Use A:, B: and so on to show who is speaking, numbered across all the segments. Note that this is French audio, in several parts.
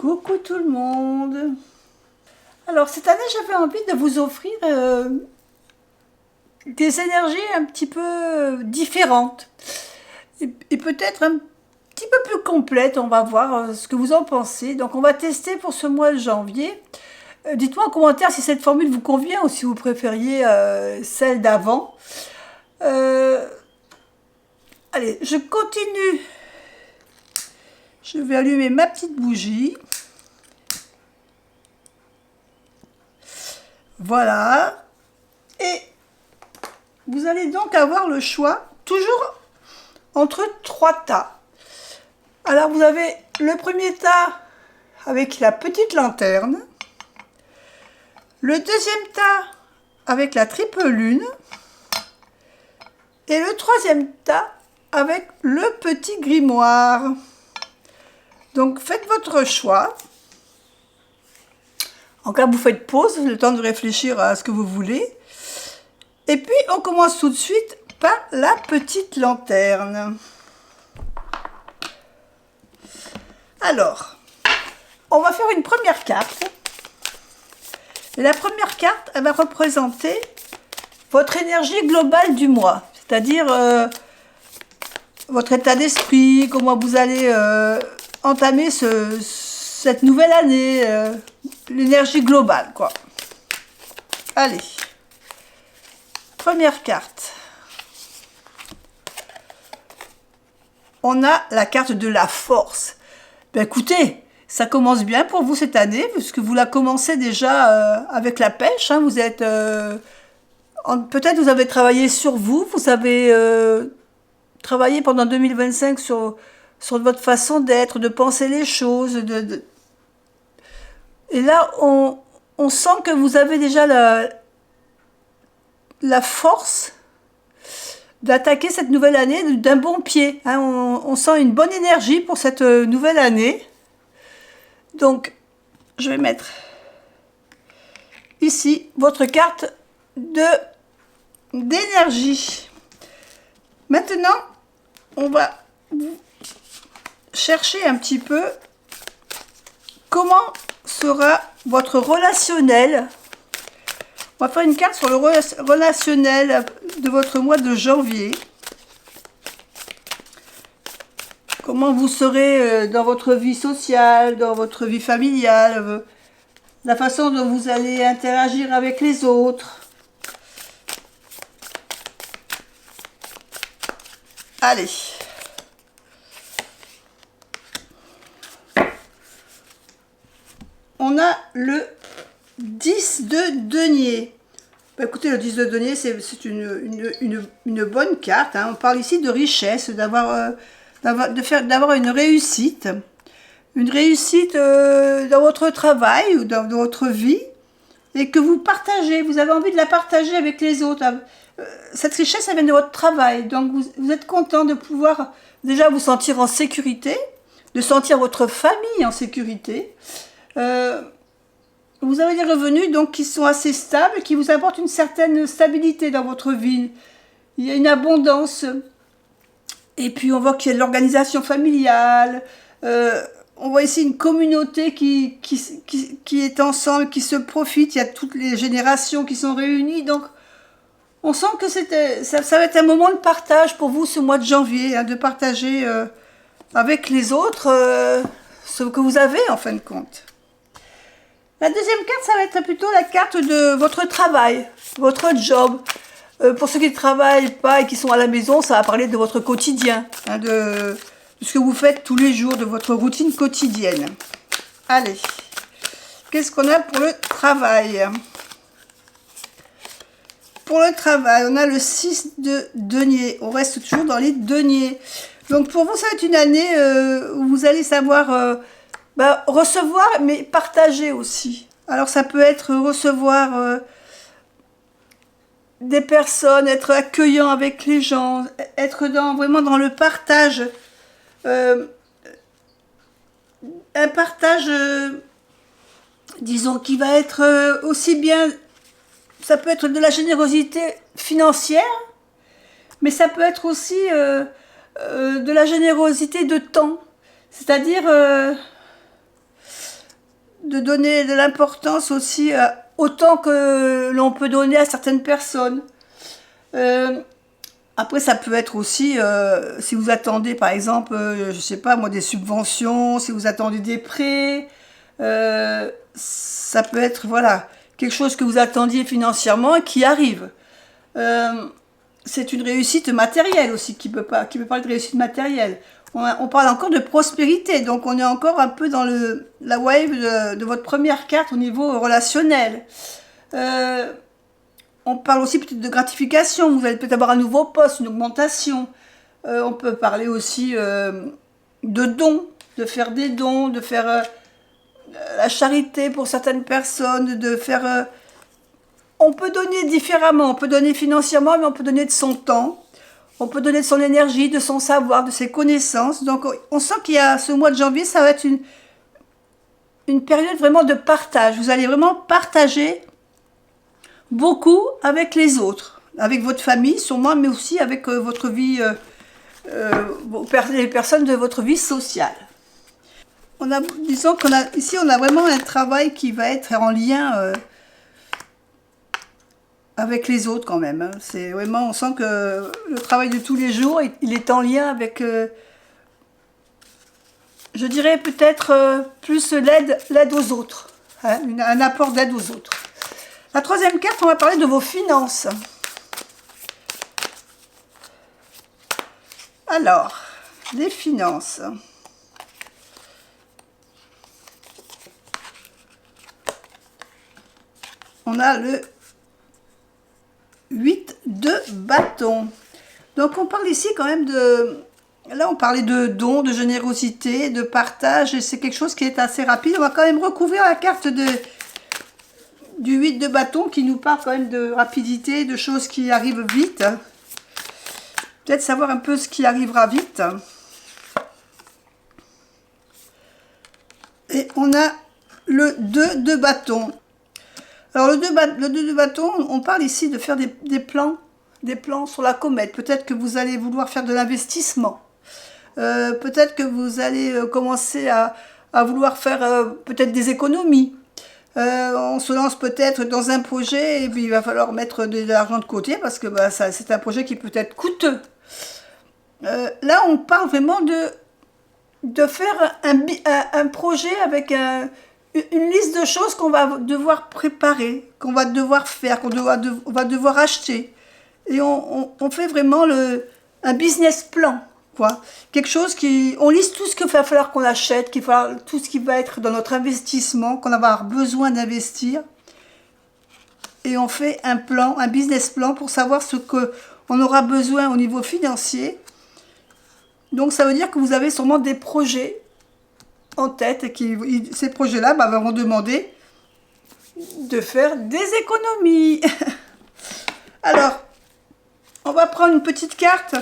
A: Coucou tout le monde. Alors cette année j'avais envie de vous offrir des énergies un petit peu différentes et peut-être un petit peu plus complètes. On va voir ce que vous en pensez. Donc on va tester pour ce mois de janvier. Dites-moi en commentaire si cette formule vous convient ou si vous préfériez celle d'avant. Euh, Allez, je continue. Je vais allumer ma petite bougie. Voilà. Et vous allez donc avoir le choix, toujours entre 3 tas. Alors vous avez le premier tas avec la petite lanterne. Le deuxième tas avec la triple lune. Et le troisième tas avec le petit grimoire. Donc faites votre choix. En cas où vous faites pause, le temps de réfléchir à ce que vous voulez. Et puis on commence tout de suite par la petite lanterne. Alors, on va faire une première carte. Et la première carte, elle va représenter votre énergie globale du mois. C'est-à-dire votre état d'esprit, comment vous allez entamer cette nouvelle année, l'énergie globale, quoi. Allez, première carte. On a la carte de la force. Ben écoutez, ça commence bien pour vous cette année, puisque vous la commencez déjà avec la pêche. Hein, vous êtes, peut-être vous avez travaillé sur vous, vous avez travaillé pendant 2025 sur votre façon d'être, de penser les choses. Et là, on sent que vous avez déjà la force d'attaquer cette nouvelle année d'un bon pied. Hein. On sent une bonne énergie pour cette nouvelle année. Donc, je vais mettre ici votre carte d'énergie. Maintenant, on va chercher un petit peu comment sera votre relationnel. On va faire une carte sur le relationnel de votre mois de janvier. Comment vous serez dans votre vie sociale, dans votre vie familiale, la façon dont vous allez interagir avec les autres. Allez. On a le 10 de denier. Bah, écoutez, le 10 de denier, c'est une bonne carte. Hein. On parle ici de richesse, d'avoir une réussite. Une réussite dans votre travail ou dans votre vie. Et que vous partagez. Vous avez envie de la partager avec les autres. Cette richesse, elle vient de votre travail. Donc, vous êtes content de pouvoir déjà vous sentir en sécurité. De sentir votre famille en sécurité. Vous avez des revenus donc qui sont assez stables, qui vous apportent une certaine stabilité dans votre vie. Il y a une abondance. Et puis on voit qu'il y a de l'organisation familiale. On voit ici une communauté qui est ensemble, qui se profite. Il y a toutes les générations qui sont réunies. Donc on sent que ça va être un moment de partage pour vous ce mois de janvier, hein, de partager avec les autres ce que vous avez en fin de compte. La deuxième carte, ça va être plutôt la carte de votre travail, votre job. Pour ceux qui ne travaillent pas et qui sont à la maison, ça va parler de votre quotidien, hein, de ce que vous faites tous les jours, de votre routine quotidienne. Allez, qu'est-ce qu'on a pour le travail? Pour le travail, on a le 6 de denier. On reste toujours dans les deniers. Donc pour vous, ça va être une année où vous allez savoir... recevoir, mais partager aussi. Alors ça peut être recevoir des personnes, être accueillant avec les gens, être vraiment dans le partage. Un partage, disons, qui va être aussi bien... Ça peut être de la générosité financière, mais ça peut être aussi de la générosité de temps. C'est-à-dire... de donner de l'importance aussi autant que l'on peut donner à certaines personnes. Après, ça peut être aussi, si vous attendez par exemple, je sais pas moi, des subventions, si vous attendez des prêts, ça peut être, voilà, quelque chose que vous attendiez financièrement et qui arrive. C'est une réussite matérielle aussi, qui peut parler de réussite matérielle. On parle encore de prospérité, donc on est encore un peu dans la wave de votre première carte au niveau relationnel. On parle aussi peut-être de gratification, vous allez peut-être avoir un nouveau poste, une augmentation. On peut parler aussi de dons, de faire des dons, de faire la charité pour certaines personnes, de faire... on peut donner différemment, on peut donner financièrement, mais on peut donner de son temps. On peut donner de son énergie, de son savoir, de ses connaissances. Donc on sent qu'il y a ce mois de janvier, ça va être une période vraiment de partage. Vous allez vraiment partager beaucoup avec les autres, avec votre famille sûrement, mais aussi avec votre vie, les personnes de votre vie sociale. Disons ici on a vraiment un travail qui va être en lien avec les autres quand même. Hein. C'est vraiment, on sent que le travail de tous les jours, il est en lien avec, je dirais peut-être plus l'aide aux autres, hein, un apport d'aide aux autres. La troisième carte, on va parler de vos finances. Alors, les finances. On a le 8 de bâton. Donc on parle ici quand même de... Là on parlait de dons, de générosité, de partage, et c'est quelque chose qui est assez rapide. On va quand même recouvrir la carte du 8 de bâton qui nous parle quand même de rapidité, de choses qui arrivent vite. Peut-être savoir un peu ce qui arrivera vite. Et on a le 2 de bâton. Alors le 2 de bâton, on parle ici de faire des plans sur la comète. Peut-être que vous allez vouloir faire de l'investissement. Peut-être que vous allez commencer à vouloir faire peut-être des économies. On se lance peut-être dans un projet et puis il va falloir mettre de l'argent de côté parce que c'est un projet qui peut être coûteux. Là, on parle vraiment de faire un projet avec une liste de choses qu'on va devoir préparer, qu'on va devoir faire, on va devoir acheter. Et on fait vraiment un business plan, quoi. Quelque chose on liste tout ce qu'il va falloir qu'on achète, tout ce qui va être dans notre investissement, qu'on va avoir besoin d'investir. Et on fait un plan, un business plan pour savoir ce qu'on aura besoin au niveau financier. Donc ça veut dire que vous avez sûrement des projets en tête et ces projets-là vont demander de faire des économies. Alors, on va prendre une petite carte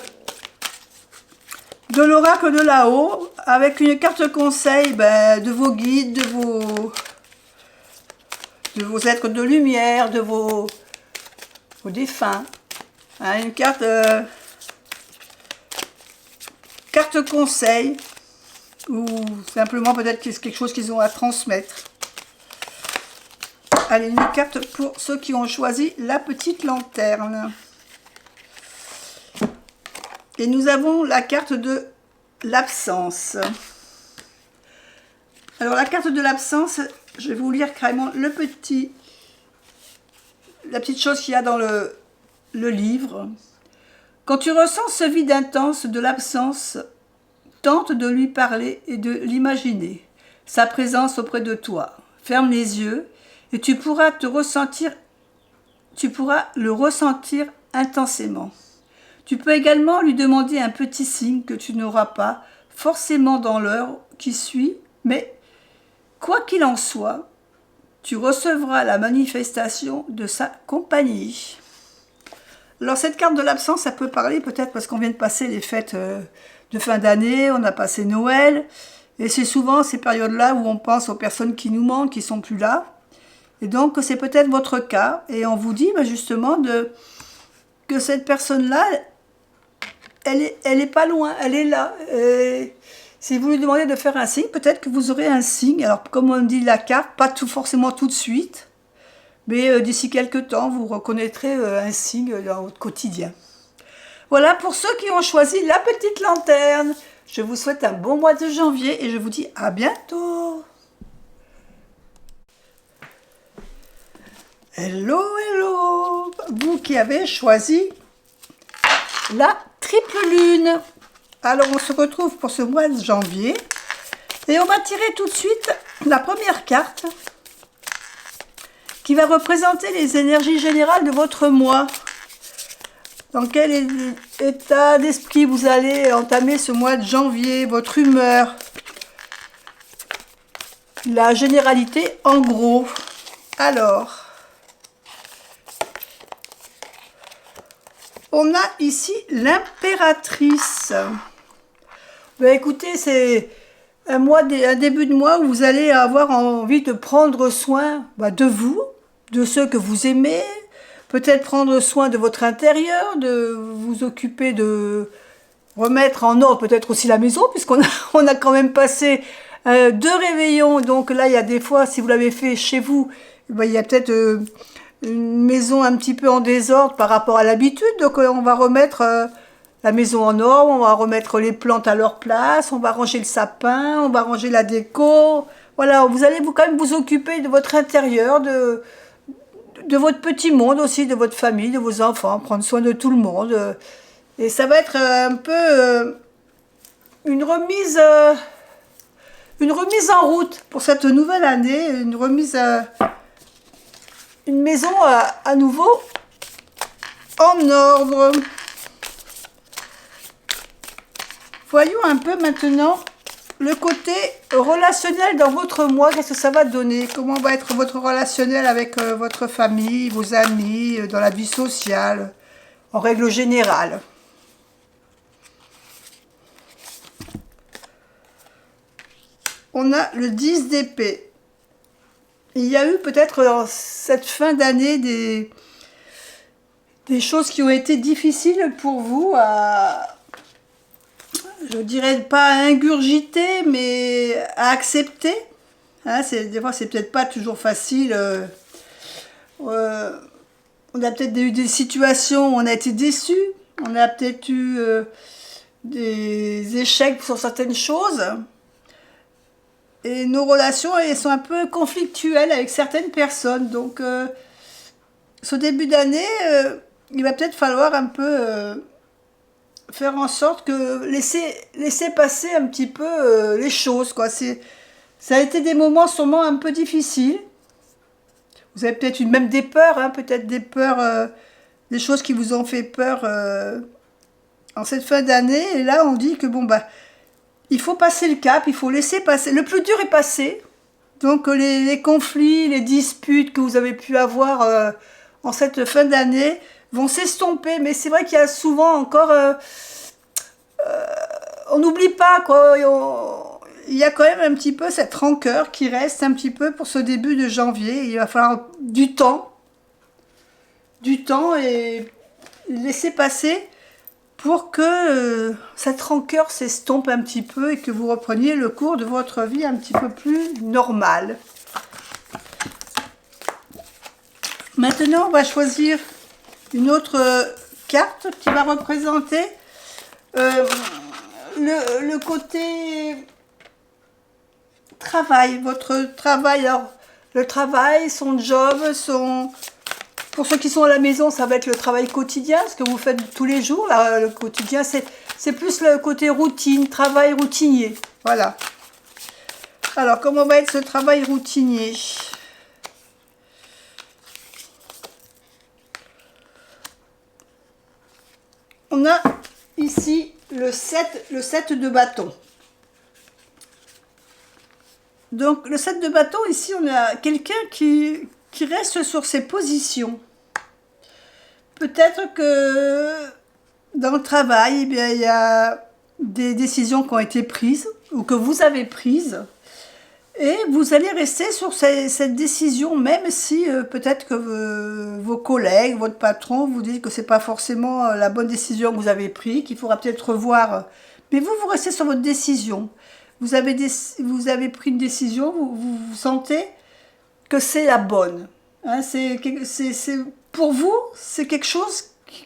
A: de l'oracle de là-haut avec une carte conseil de vos guides, de vos êtres de lumière, de vos défunts. Hein, une carte conseil ou simplement peut-être quelque chose qu'ils ont à transmettre. Allez, une carte pour ceux qui ont choisi la petite lanterne. Et nous avons la carte de l'absence. Alors la carte de l'absence, je vais vous lire carrément la petite chose qu'il y a dans le livre. Quand tu ressens ce vide intense de l'absence, tente de lui parler et de l'imaginer, sa présence auprès de toi. Ferme les yeux et tu pourras le ressentir intensément. Tu peux également lui demander un petit signe que tu n'auras pas forcément dans l'heure qui suit, mais quoi qu'il en soit, tu recevras la manifestation de sa compagnie. Alors cette carte de l'absence, ça peut parler peut-être parce qu'on vient de passer les fêtes de fin d'année, on a passé Noël, et c'est souvent ces périodes-là où on pense aux personnes qui nous manquent, qui ne sont plus là. Et donc c'est peut-être votre cas, et on vous dit justement que cette personne-là, elle est pas loin, elle est là. Si vous lui demandez de faire un signe, peut-être que vous aurez un signe. Alors, comme on dit la carte, pas forcément tout de suite, mais d'ici quelques temps, vous reconnaîtrez un signe dans votre quotidien. Voilà pour ceux qui ont choisi la petite lanterne. Je vous souhaite un bon mois de janvier et je vous dis à bientôt. Hello, hello! Vous qui avez choisi la triple lune. Alors, on se retrouve pour ce mois de janvier. Et on va tirer tout de suite la première carte qui va représenter les énergies générales de votre mois. Dans quel état d'esprit vous allez entamer ce mois de janvier, votre humeur, la généralité en gros. Alors, on a ici l'impératrice. Ben écoutez, c'est un début de mois où vous allez avoir envie de prendre soin de vous, de ceux que vous aimez, peut-être prendre soin de votre intérieur, de vous occuper de remettre en ordre peut-être aussi la maison, puisqu'on a quand même passé 2 réveillons. Donc là, il y a des fois, si vous l'avez fait chez vous, ben, il y a peut-être une maison un petit peu en désordre par rapport à l'habitude. Donc on va remettre la maison en ordre, on va remettre les plantes à leur place, on va ranger le sapin, on va ranger la déco. Voilà, vous allez quand même vous occuper de votre intérieur, de votre petit monde aussi, de votre famille, de vos enfants, prendre soin de tout le monde. Et ça va être un peu une remise en route pour cette nouvelle année, une maison à nouveau en ordre. Voyons un peu maintenant le côté relationnel dans votre mois. Qu'est-ce que ça va donner? Comment va être votre relationnel avec votre famille, vos amis, dans la vie sociale, en règle générale? On a le 10 d'épée. Il y a eu peut-être dans cette fin d'année des choses qui ont été difficiles pour vous je dirais pas à ingurgiter, mais à accepter. Hein, des fois, c'est peut-être pas toujours facile. On a peut-être eu des situations où on a été déçu. On a peut-être eu des échecs sur certaines choses. Et nos relations, elles sont un peu conflictuelles avec certaines personnes. Donc, ce début d'année, il va peut-être falloir un peu faire en sorte que laisser passer un petit peu les choses, quoi. Ça a été des moments sûrement un peu difficiles. Vous avez peut-être eu même des peurs, hein, peut-être des peurs, des choses qui vous ont fait peur en cette fin d'année. Et là, on dit que il faut passer le cap, il faut laisser passer. Le plus dur est passé. Donc les conflits, les disputes que vous avez pu avoir en cette fin d'année vont s'estomper. Mais c'est vrai qu'il y a souvent encore... on n'oublie pas, quoi. Il y a quand même un petit peu cette rancœur qui reste un petit peu pour ce début de janvier. Il va falloir du temps et laisser passer pour que cette rancœur s'estompe un petit peu et que vous repreniez le cours de votre vie un petit peu plus normal. Maintenant, on va choisir une autre carte qui va représenter le côté travail, votre travail. Alors, le travail, son job, pour ceux qui sont à la maison, ça va être le travail quotidien, ce que vous faites tous les jours. Là, le quotidien, c'est plus le côté routine, travail routinier. Voilà. Alors, comment va être ce travail routinier? On a ici le 7 de bâton. Donc, le 7 de bâton, ici, on a quelqu'un qui reste sur ses positions. Peut-être que dans le travail, eh bien, il y a des décisions qui ont été prises ou que vous avez prises. Et vous allez rester sur cette décision, même si peut-être que vos collègues, votre patron vous disent que ce n'est pas forcément la bonne décision que vous avez prise, qu'il faudra peut-être revoir Mais vous restez sur votre décision. Vous avez pris une décision, vous sentez que c'est la bonne. Hein, pour vous, c'est quelque chose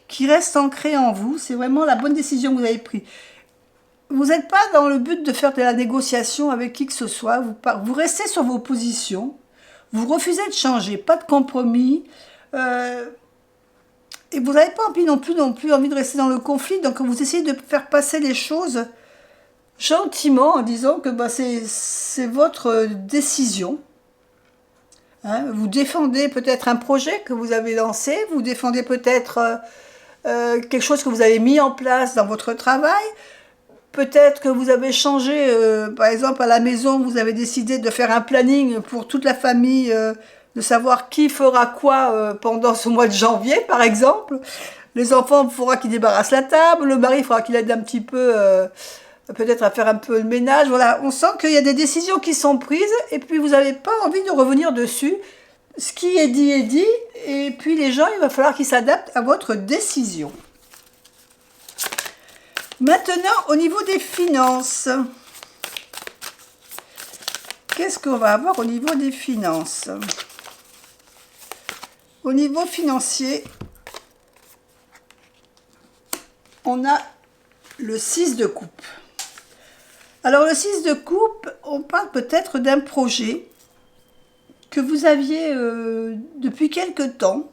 A: qui reste ancré en vous. C'est vraiment la bonne décision que vous avez prise. Vous n'êtes pas dans le but de faire de la négociation avec qui que ce soit. Vous restez sur vos positions. Vous refusez de changer. Pas de compromis. Et vous n'avez pas non plus envie de rester dans le conflit. Donc vous essayez de faire passer les choses gentiment en disant que c'est votre décision. Hein, vous défendez peut-être un projet que vous avez lancé. Vous défendez peut-être quelque chose que vous avez mis en place dans votre travail. Peut-être que vous avez changé, par exemple à la maison, vous avez décidé de faire un planning pour toute la famille, de savoir qui fera quoi pendant ce mois de janvier, par exemple. Les enfants, il faudra qu'ils débarrassent la table, le mari, il faudra qu'il aide un petit peu, peut-être à faire un peu le ménage. Voilà, on sent qu'il y a des décisions qui sont prises et puis vous n'avez pas envie de revenir dessus. Ce qui est dit, et puis les gens, il va falloir qu'ils s'adaptent à votre décision. Maintenant, au niveau des finances, qu'est-ce qu'on va avoir au niveau des finances? Au niveau financier, on a le 6 de coupe. Alors le 6 de coupe, on parle peut-être d'un projet que vous aviez depuis quelque temps,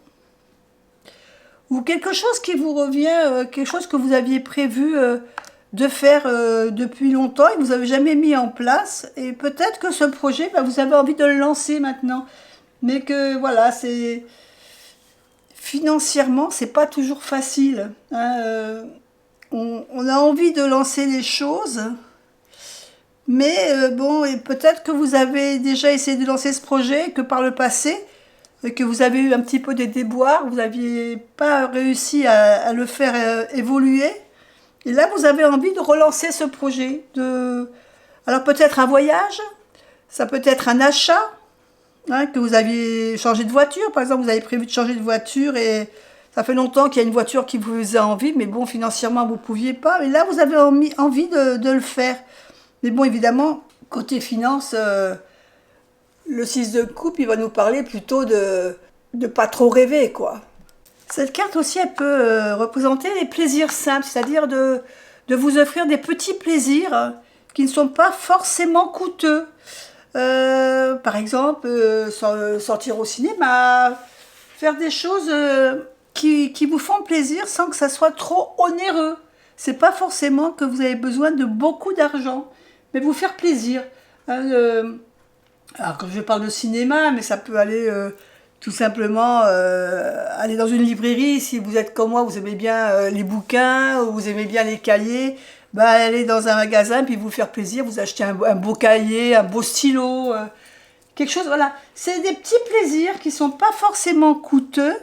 A: ou quelque chose qui vous revient, quelque chose que vous aviez prévu de faire depuis longtemps et que vous n'avez jamais mis en place. Et peut-être que ce projet, vous avez envie de le lancer maintenant. Mais que voilà, financièrement, c'est pas toujours facile. Hein, on a envie de lancer les choses. Mais bon, et peut-être que vous avez déjà essayé de lancer ce projet, que par le passé, que vous avez eu un petit peu des déboires, vous n'aviez pas réussi à le faire évoluer. Et là, vous avez envie de relancer ce projet. Alors peut-être un voyage, ça peut être un achat, hein, que vous aviez changé de voiture. Par exemple, vous avez prévu de changer de voiture et ça fait longtemps qu'il y a une voiture qui vous faisait envie, mais bon, financièrement, vous ne pouviez pas. Et là, vous avez envie de le faire. Mais bon, évidemment, côté finance... le 6 de coupe, il va nous parler plutôt de pas trop rêver, quoi. Cette carte aussi, elle peut représenter les plaisirs simples, c'est-à-dire de vous offrir des petits plaisirs qui ne sont pas forcément coûteux. Par exemple, sortir au cinéma, faire des choses qui vous font plaisir sans que ça soit trop onéreux. C'est pas forcément que vous avez besoin de beaucoup d'argent, mais vous faire plaisir. Alors quand je parle de cinéma, mais ça peut aller tout simplement aller dans une librairie. Si vous êtes comme moi, vous aimez bien les bouquins, ou vous aimez bien les cahiers, aller dans un magasin puis vous faire plaisir, vous achetez un beau cahier, un beau stylo, quelque chose, voilà. C'est des petits plaisirs qui ne sont pas forcément coûteux,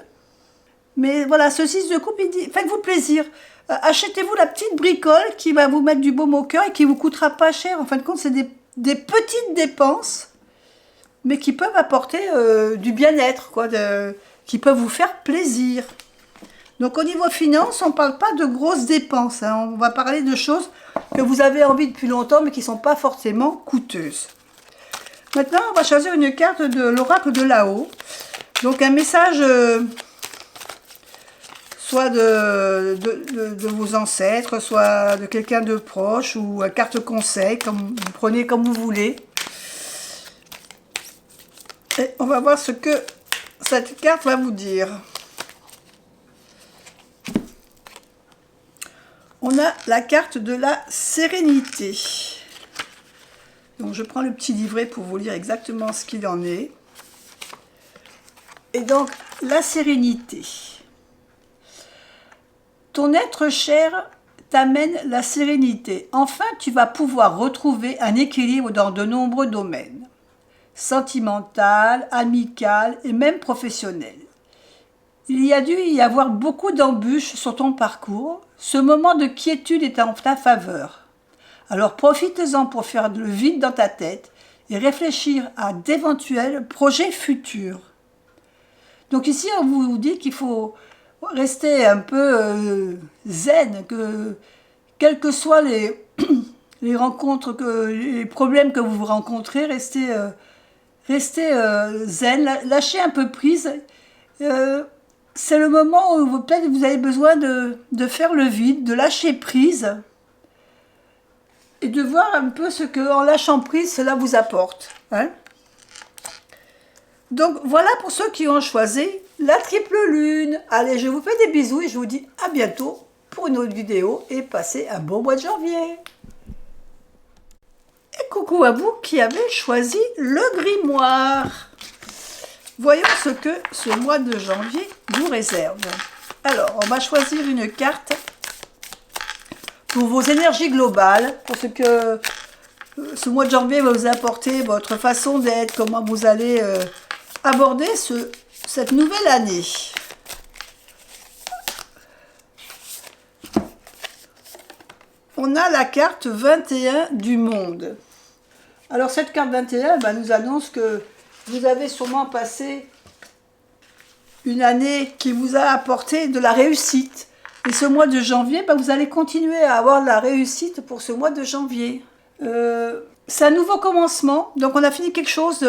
A: mais voilà, ce 6 de coupe, il dit, faites-vous plaisir. Achetez-vous la petite bricole qui va vous mettre du baume au cœur et qui ne vous coûtera pas cher. En fin de compte, c'est des petites dépenses, mais qui peuvent apporter du bien-être, quoi, qui peuvent vous faire plaisir. Donc au niveau finance, on ne parle pas de grosses dépenses, hein, on va parler de choses que vous avez envie depuis longtemps, mais qui ne sont pas forcément coûteuses. Maintenant, on va choisir une carte de l'oracle de là-haut. Donc un message, soit de vos ancêtres, soit de quelqu'un de proche, ou une carte conseil, vous prenez comme vous voulez. Et on va voir ce que cette carte va vous dire. On a la carte de la sérénité. Donc je prends le petit livret pour vous lire exactement ce qu'il en est. Et donc, la sérénité. Ton être cher t'amène la sérénité. Enfin, tu vas pouvoir retrouver un équilibre dans de nombreux domaines. Sentimental, amical et même professionnel. Il y a dû y avoir beaucoup d'embûches sur ton parcours. Ce moment de quiétude est en ta faveur. Alors profites-en pour faire le vide dans ta tête et réfléchir à d'éventuels projets futurs. Donc ici, on vous dit qu'il faut rester un peu zen, quels que soient les rencontres, les problèmes que vous rencontrez, restez zen, lâchez un peu prise. C'est le moment où peut-être vous avez besoin de faire le vide, de lâcher prise et de voir un peu ce que, en lâchant prise, cela vous apporte. Hein. Donc voilà pour ceux qui ont choisi la triple lune. Allez, je vous fais des bisous et je vous dis à bientôt pour une autre vidéo et passez un bon mois de janvier. Et coucou à vous qui avez choisi le grimoire. Voyons ce que ce mois de janvier vous réserve. Alors, on va choisir une carte pour vos énergies globales, pour ce que ce mois de janvier va vous apporter, votre façon d'être, comment vous allez aborder cette nouvelle année. On a la carte 21 du monde. Alors cette carte 21 nous annonce que vous avez sûrement passé une année qui vous a apporté de la réussite. Et ce mois de janvier, vous allez continuer à avoir de la réussite pour ce mois de janvier. C'est un nouveau commencement, donc on a fini quelque chose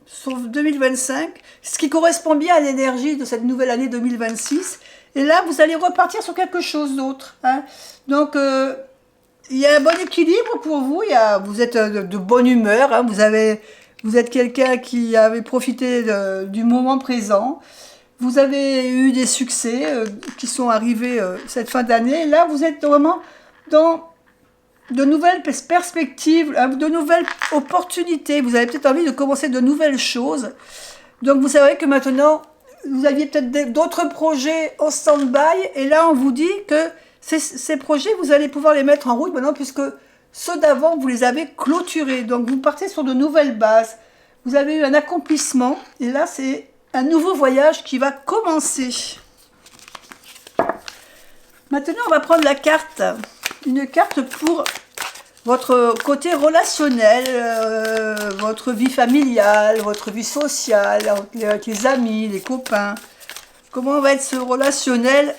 A: sur 2025, ce qui correspond bien à l'énergie de cette nouvelle année 2026. Et là, vous allez repartir sur quelque chose d'autre. Hein. Donc, il y a un bon équilibre pour vous. Vous êtes de bonne humeur. Hein. Vous êtes quelqu'un qui avait profité du moment présent. Vous avez eu des succès qui sont arrivés cette fin d'année. Là, vous êtes vraiment dans de nouvelles perspectives, de nouvelles opportunités. Vous avez peut-être envie de commencer de nouvelles choses. Donc, vous savez que maintenant, vous aviez peut-être d'autres projets en stand-by. Et là, on vous dit que ces projets, vous allez pouvoir les mettre en route maintenant puisque ceux d'avant, vous les avez clôturés. Donc, vous partez sur de nouvelles bases. Vous avez eu un accomplissement. Et là, c'est un nouveau voyage qui va commencer. Maintenant, on va prendre la carte. Une carte pour votre côté relationnel, votre vie familiale, votre vie sociale, avec les amis, les copains. Comment va être ce relationnel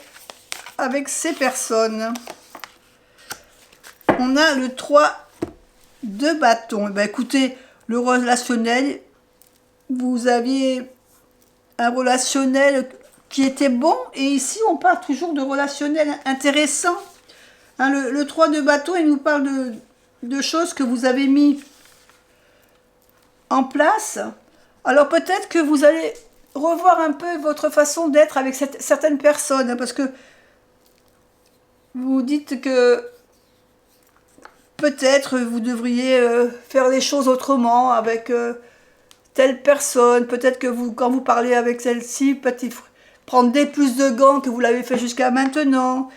A: avec ces personnes? On a le 3 de bâton. Écoutez, le relationnel, vous aviez un relationnel qui était bon. Et ici, on parle toujours de relationnel intéressant. Hein, le 3 de bâton, il nous parle de choses que vous avez mis en place. Alors peut-être que vous allez revoir un peu votre façon d'être avec certaines personnes. Hein, parce que vous dites que peut-être vous devriez faire les choses autrement avec telle personne. Peut-être que quand vous parlez avec celle-ci, peut-être prendre plus de gants que vous l'avez fait jusqu'à maintenant.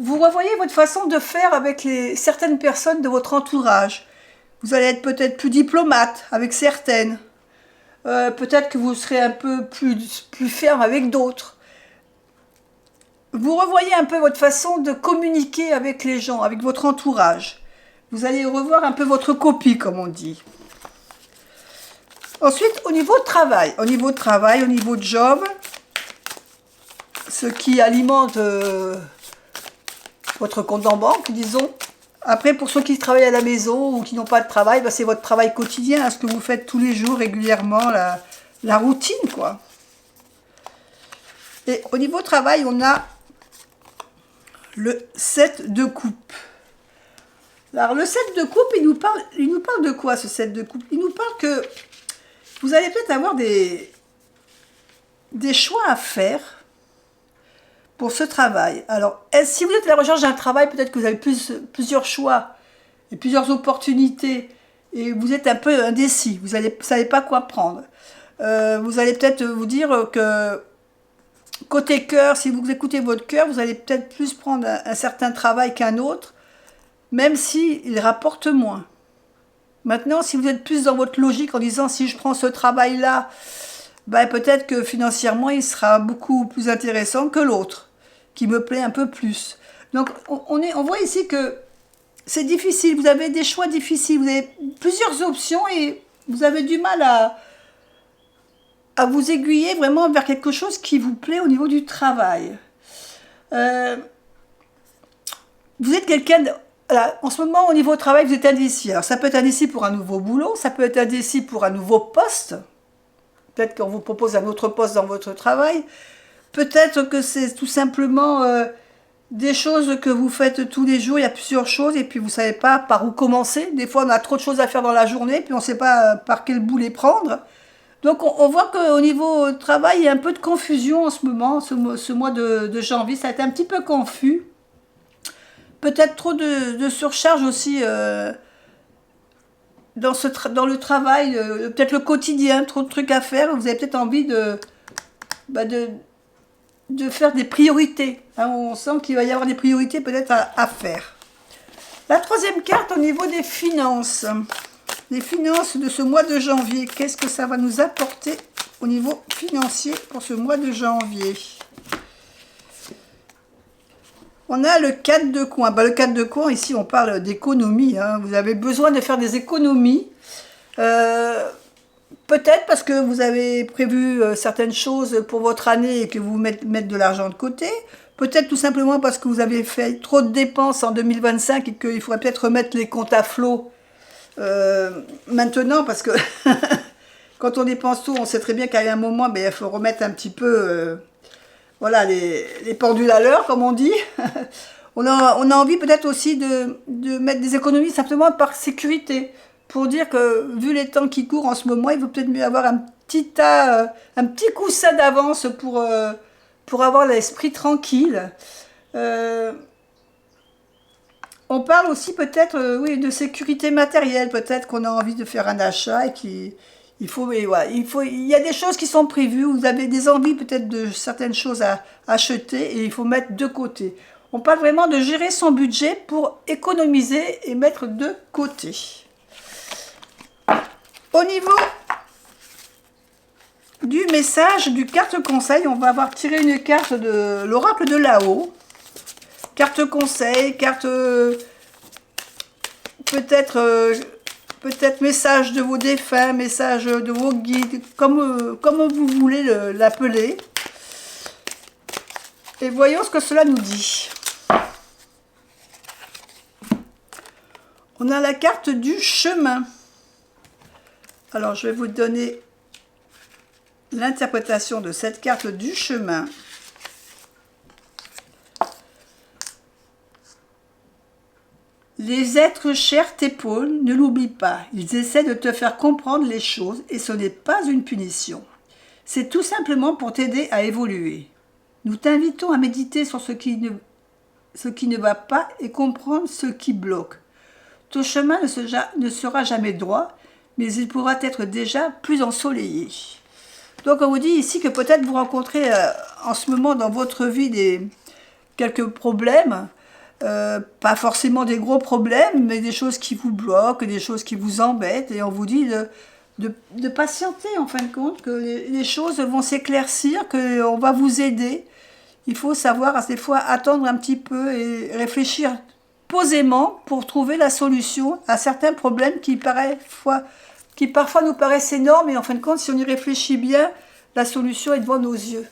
A: Vous revoyez votre façon de faire avec certaines personnes de votre entourage. Vous allez être peut-être plus diplomate avec certaines. Peut-être que vous serez un peu plus ferme avec d'autres. Vous revoyez un peu votre façon de communiquer avec les gens, avec votre entourage. Vous allez revoir un peu votre copie, comme on dit. Ensuite, au niveau de travail, au niveau de job, ce qui alimente votre compte en banque, disons. Après, pour ceux qui travaillent à la maison ou qui n'ont pas de travail, c'est votre travail quotidien, hein, ce que vous faites tous les jours régulièrement, la routine, quoi. Et au niveau travail, on a le 7 de coupe. Alors, le 7 de coupe, il nous parle de quoi, ce 7 de coupe? Il nous parle que vous allez peut-être avoir des choix à faire pour ce travail. Alors, si vous êtes à la recherche d'un travail, peut-être que vous avez plusieurs choix et plusieurs opportunités et vous êtes un peu indécis, vous ne savez pas quoi prendre. Vous allez peut-être vous dire que côté cœur, si vous écoutez votre cœur, vous allez peut-être plus prendre un certain travail qu'un autre, même s'il rapporte moins. Maintenant, si vous êtes plus dans votre logique en disant si je prends ce travail-là, peut-être que financièrement, il sera beaucoup plus intéressant que l'autre, qui me plaît un peu plus. Donc, on voit ici que c'est difficile, vous avez des choix difficiles, vous avez plusieurs options et vous avez du mal à vous aiguiller vraiment vers quelque chose qui vous plaît au niveau du travail. vous êtes quelqu'un... Voilà, en ce moment, au niveau travail, vous êtes indécis. Alors, ça peut être indécis pour un nouveau boulot, ça peut être indécis pour un nouveau poste. Peut-être qu'on vous propose un autre poste dans votre travail. Peut-être que c'est tout simplement des choses que vous faites tous les jours. Il y a plusieurs choses et puis vous ne savez pas par où commencer. Des fois, on a trop de choses à faire dans la journée, puis on ne sait pas par quel bout les prendre. Donc, on voit qu'au niveau travail, il y a un peu de confusion en ce moment. Ce mois de janvier, ça a été un petit peu confus. Peut-être trop de surcharge aussi dans le travail, peut-être le quotidien, trop de trucs à faire. Vous avez peut-être envie bah, de faire des priorités. Hein, on sent qu'il va y avoir des priorités peut-être à faire. La troisième carte au niveau des finances. Les finances de ce mois de janvier. Qu'est-ce que ça va nous apporter au niveau financier pour ce mois de janvier? On a le 4 de coin. Bah, le 4 de coin, ici, on parle d'économie. Hein. Vous avez besoin de faire des économies. Peut-être parce que vous avez prévu certaines choses pour votre année et que vous mettez de l'argent de côté. Peut-être tout simplement parce que vous avez fait trop de dépenses en 2025 et qu'il faudrait peut-être remettre les comptes à flot maintenant. Parce que quand on dépense tout, on sait très bien qu'à un moment, il faut remettre un petit peu... voilà, les pendules à l'heure, comme on dit. On a envie peut-être aussi de mettre des économies simplement par sécurité. Pour dire que, vu les temps qui courent en ce moment, il vaut peut-être mieux avoir un petit coussin d'avance pour avoir l'esprit tranquille. On parle aussi peut-être oui, de sécurité matérielle. Peut-être qu'on a envie de faire un achat et il y a des choses qui sont prévues, vous avez des envies peut-être de certaines choses à acheter et il faut mettre de côté. On parle vraiment de gérer son budget pour économiser et mettre de côté. Au niveau du message du carte conseil, on va avoir tiré une carte de l'oracle de là-haut. Carte conseil, carte peut-être message de vos défunts, message de vos guides, comme vous voulez l'appeler. Et voyons ce que cela nous dit. On a la carte du chemin. Alors, je vais vous donner l'interprétation de cette carte du chemin. Les êtres chers t'épaulent, ne l'oublie pas. Ils essaient de te faire comprendre les choses et ce n'est pas une punition. C'est tout simplement pour t'aider à évoluer. Nous t'invitons à méditer sur ce qui ne va pas et comprendre ce qui bloque. Ton chemin ne sera jamais droit, mais il pourra être déjà plus ensoleillé. Donc on vous dit ici que peut-être vous rencontrez en ce moment dans votre vie quelques problèmes, pas forcément des gros problèmes, mais des choses qui vous bloquent, des choses qui vous embêtent, et on vous dit de patienter en fin de compte, que les choses vont s'éclaircir, qu'on va vous aider. Il faut savoir des fois attendre un petit peu et réfléchir posément pour trouver la solution à certains problèmes qui parfois nous paraissent énormes, et en fin de compte, si on y réfléchit bien, la solution est devant nos yeux.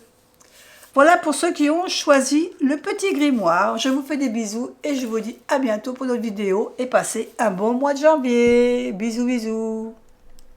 A: Voilà pour ceux qui ont choisi le petit grimoire. Je vous fais des bisous et je vous dis à bientôt pour notre vidéo et passez un bon mois de janvier. Bisous, bisous.